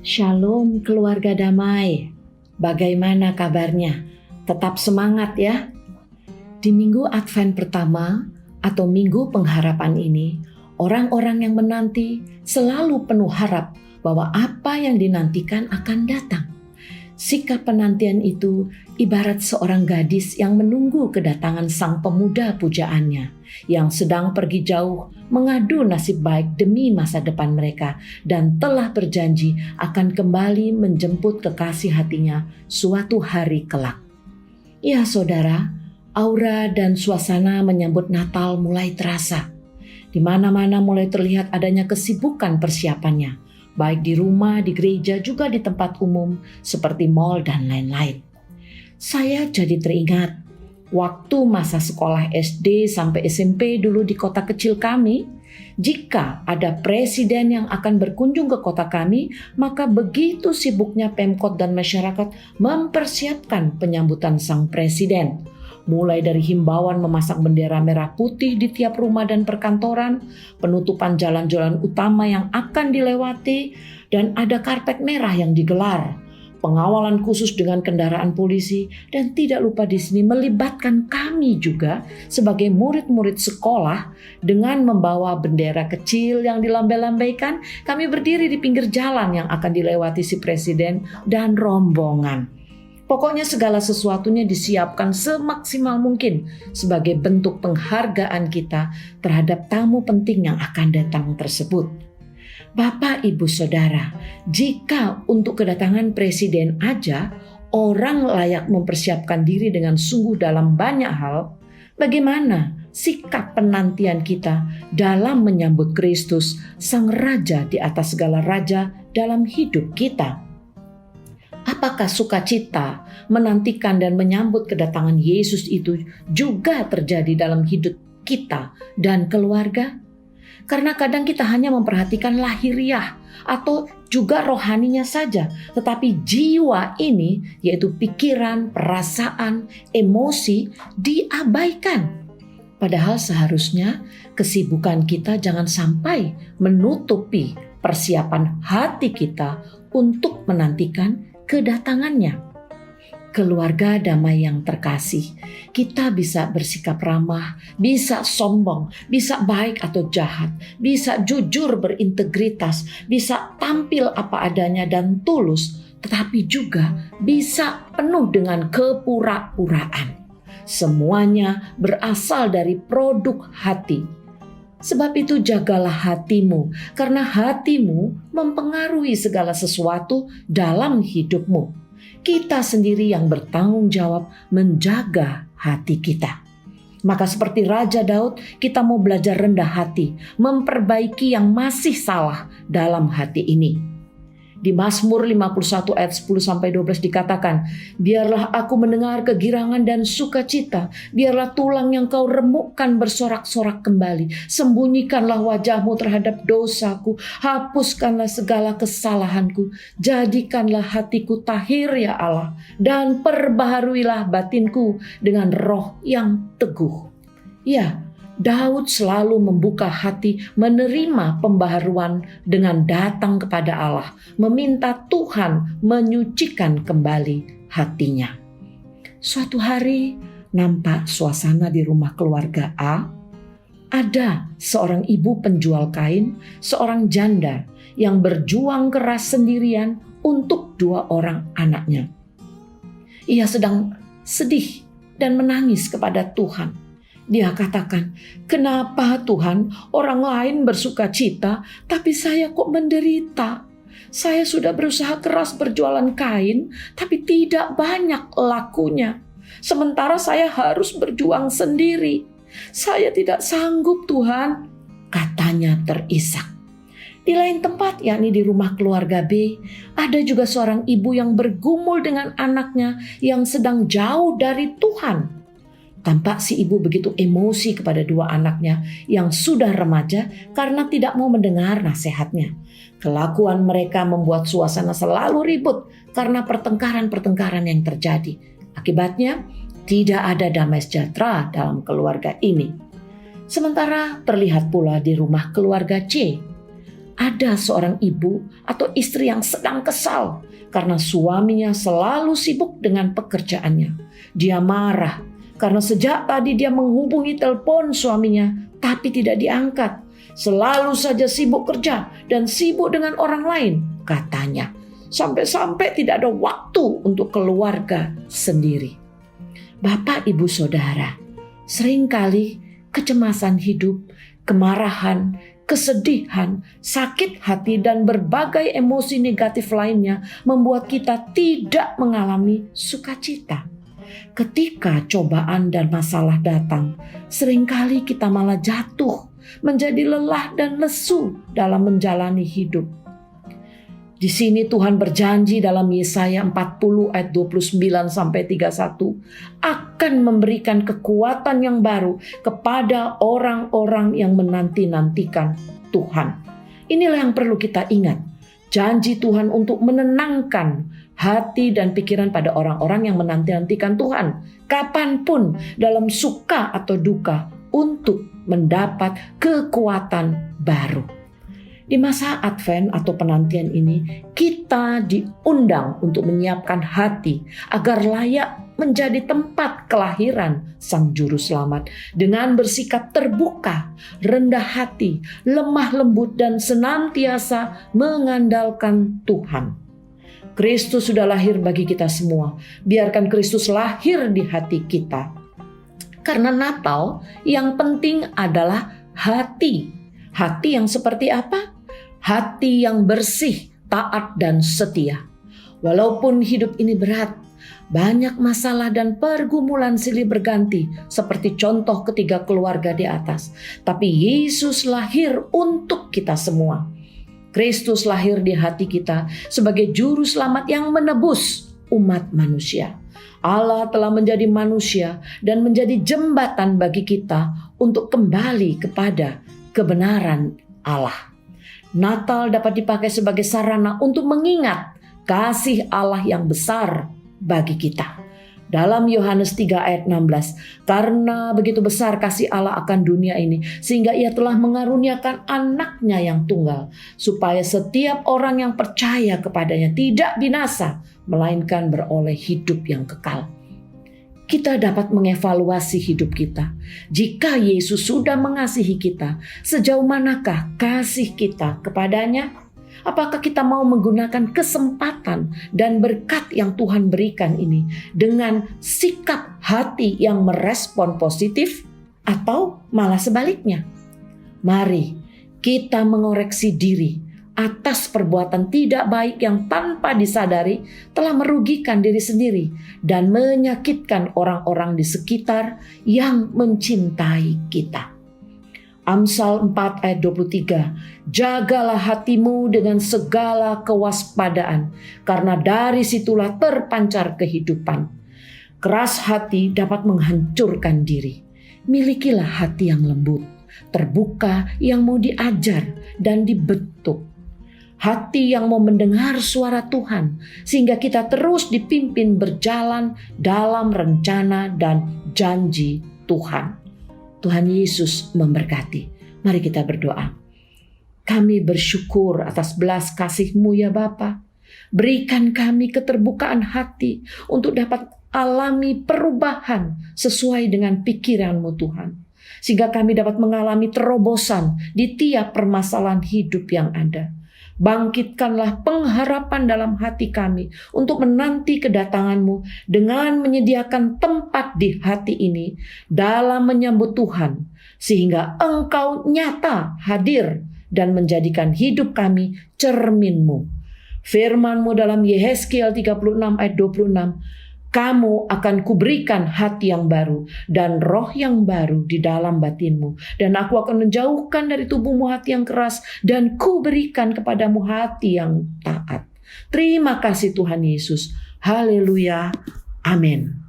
Shalom keluarga damai. Bagaimana kabarnya? Tetap semangat ya. Di minggu Advent pertama atau minggu pengharapan ini, orang-orang yang menanti selalu penuh harap bahwa apa yang dinantikan akan datang. Sikap penantian itu ibarat seorang gadis yang menunggu kedatangan sang pemuda pujaannya yang sedang pergi jauh mengadu nasib baik demi masa depan mereka dan telah berjanji akan kembali menjemput kekasih hatinya suatu hari kelak. Ya saudara, aura dan suasana menyambut Natal mulai terasa. Di mana-mana mulai terlihat adanya kesibukan persiapannya, baik di rumah, di gereja, juga di tempat umum seperti mal dan lain-lain. Saya jadi teringat waktu masa sekolah SD sampai SMP dulu di kota kecil kami, jika ada presiden yang akan berkunjung ke kota kami, maka begitu sibuknya Pemkot dan masyarakat mempersiapkan penyambutan sang presiden. Mulai dari himbauan memasang bendera merah putih di tiap rumah dan perkantoran, penutupan jalan-jalan utama yang akan dilewati, dan ada karpet merah yang digelar. Pengawalan khusus dengan kendaraan polisi, dan tidak lupa di sini melibatkan kami juga sebagai murid-murid sekolah dengan membawa bendera kecil yang dilambai-lambaikan. Kami berdiri di pinggir jalan yang akan dilewati si presiden dan rombongan. Pokoknya segala sesuatunya disiapkan semaksimal mungkin sebagai bentuk penghargaan kita terhadap tamu penting yang akan datang tersebut. Bapak, Ibu, Saudara, jika untuk kedatangan presiden aja orang layak mempersiapkan diri dengan sungguh dalam banyak hal, bagaimana sikap penantian kita dalam menyambut Kristus, Sang Raja di atas segala raja dalam hidup kita? Apakah sukacita menantikan dan menyambut kedatangan Yesus itu juga terjadi dalam hidup kita dan keluarga? Karena kadang kita hanya memperhatikan lahiriah atau juga rohaninya saja, tetapi jiwa ini, yaitu pikiran, perasaan, emosi, diabaikan. Padahal seharusnya kesibukan kita jangan sampai menutupi persiapan hati kita untuk menantikan kedatangannya. Keluarga damai yang terkasih, kita bisa bersikap ramah, bisa sombong, bisa baik atau jahat, bisa jujur berintegritas, bisa tampil apa adanya dan tulus, tetapi juga bisa penuh dengan kepura-puraan. Semuanya berasal dari produk hati. Sebab itu jagalah hatimu, karena hatimu mempengaruhi segala sesuatu dalam hidupmu. Kita sendiri yang bertanggung jawab menjaga hati kita. Maka seperti Raja Daud, kita mau belajar rendah hati, memperbaiki yang masih salah dalam hati ini. Di Mazmur 51 ayat 10-12 dikatakan, biarlah aku mendengar kegirangan dan sukacita, biarlah tulang yang kau remukkan bersorak-sorak kembali, sembunyikanlah wajahmu terhadap dosaku, hapuskanlah segala kesalahanku, jadikanlah hatiku tahir ya Allah, dan perbaharuilah batinku dengan roh yang teguh. Ya, Daud selalu membuka hati menerima pembaharuan dengan datang kepada Allah, meminta Tuhan menyucikan kembali hatinya. Suatu hari nampak suasana di rumah keluarga A. Ada seorang ibu penjual kain, seorang janda yang berjuang keras sendirian untuk 2 orang anaknya. Ia sedang sedih dan menangis kepada Tuhan. Dia katakan, kenapa Tuhan orang lain bersuka cita, tapi saya kok menderita? Saya sudah berusaha keras berjualan kain, tapi tidak banyak lakunya. Sementara saya harus berjuang sendiri. Saya tidak sanggup Tuhan, katanya terisak. Di lain tempat, yakni di rumah keluarga B, ada juga seorang ibu yang bergumul dengan anaknya yang sedang jauh dari Tuhan. Tampak si ibu begitu emosi kepada 2 anaknya yang sudah remaja karena tidak mau mendengar nasihatnya. Kelakuan mereka membuat suasana selalu ribut karena pertengkaran-pertengkaran yang terjadi. Akibatnya, tidak ada damai sejahtera dalam keluarga ini. Sementara terlihat pula di rumah keluarga C. ada seorang ibu atau istri yang sedang kesal karena suaminya selalu sibuk dengan pekerjaannya. Dia marah karena sejak tadi dia menghubungi telepon suaminya tapi tidak diangkat. Selalu saja sibuk kerja dan sibuk dengan orang lain, katanya. Sampai-sampai tidak ada waktu untuk keluarga sendiri. Bapak, Ibu, Saudara, seringkali kecemasan hidup, kemarahan, kesedihan, sakit hati, dan berbagai emosi negatif lainnya membuat kita tidak mengalami sukacita. Ketika cobaan dan masalah datang, seringkali kita malah jatuh, menjadi lelah dan lesu dalam menjalani hidup. Di sini Tuhan berjanji dalam Yesaya 40 ayat 29 sampai 31 akan memberikan kekuatan yang baru kepada orang-orang yang menanti-nantikan Tuhan. Inilah yang perlu kita ingat. Janji Tuhan untuk menenangkan hati dan pikiran pada orang-orang yang menanti-nantikan Tuhan. Kapanpun dalam suka atau duka untuk mendapat kekuatan baru. Di masa Advent atau penantian ini, kita diundang untuk menyiapkan hati agar layak menjadi tempat kelahiran Sang Juru Selamat dengan bersikap terbuka, rendah hati, lemah lembut, dan senantiasa mengandalkan Tuhan. Kristus sudah lahir bagi kita semua. Biarkan Kristus lahir di hati kita. Karena Natal yang penting adalah hati. Hati yang seperti apa? Hati yang bersih, taat, dan setia. Walaupun hidup ini berat, banyak masalah dan pergumulan silih berganti seperti contoh ketiga keluarga di atas. Tapi Yesus lahir untuk kita semua. Kristus lahir di hati kita sebagai juru selamat yang menebus umat manusia. Allah telah menjadi manusia dan menjadi jembatan bagi kita untuk kembali kepada kebenaran Allah. Natal dapat dipakai sebagai sarana untuk mengingat kasih Allah yang besar bagi kita. Dalam Yohanes 3 ayat 16, karena begitu besar kasih Allah akan dunia ini, sehingga ia telah mengaruniakan anaknya yang tunggal, supaya setiap orang yang percaya kepadanya tidak binasa, melainkan beroleh hidup yang kekal. Kita dapat mengevaluasi hidup kita. Jika Yesus sudah mengasihi kita, sejauh manakah kasih kita kepadanya? Apakah kita mau menggunakan kesempatan dan berkat yang Tuhan berikan ini dengan sikap hati yang merespon positif atau malah sebaliknya? Mari kita mengoreksi diri atas perbuatan tidak baik yang tanpa disadari telah merugikan diri sendiri dan menyakitkan orang-orang di sekitar yang mencintai kita. Amsal 4 ayat 23, jagalah hatimu dengan segala kewaspadaan, karena dari situlah terpancar kehidupan. Keras hati dapat menghancurkan diri. Milikilah hati yang lembut, terbuka, yang mau diajar dan dibentuk. Hati yang mau mendengar suara Tuhan, sehingga kita terus dipimpin berjalan dalam rencana dan janji Tuhan. Tuhan Yesus memberkati. Mari kita berdoa. Kami bersyukur atas belas kasih-Mu ya Bapa. Berikan kami keterbukaan hati untuk dapat alami perubahan sesuai dengan pikiran-Mu Tuhan. Sehingga kami dapat mengalami terobosan di tiap permasalahan hidup yang ada. Bangkitkanlah pengharapan dalam hati kami untuk menanti kedatangan-Mu dengan menyediakan tempat di hati ini dalam menyambut Tuhan, sehingga Engkau nyata hadir dan menjadikan hidup kami cermin-Mu. Firman-Mu dalam Yehezkiel 36 ayat 26, kamu akan kuberikan hati yang baru dan roh yang baru di dalam batinmu. Dan aku akan menjauhkan dari tubuhmu hati yang keras dan kuberikan kepadamu hati yang taat. Terima kasih Tuhan Yesus. Haleluya. Amin.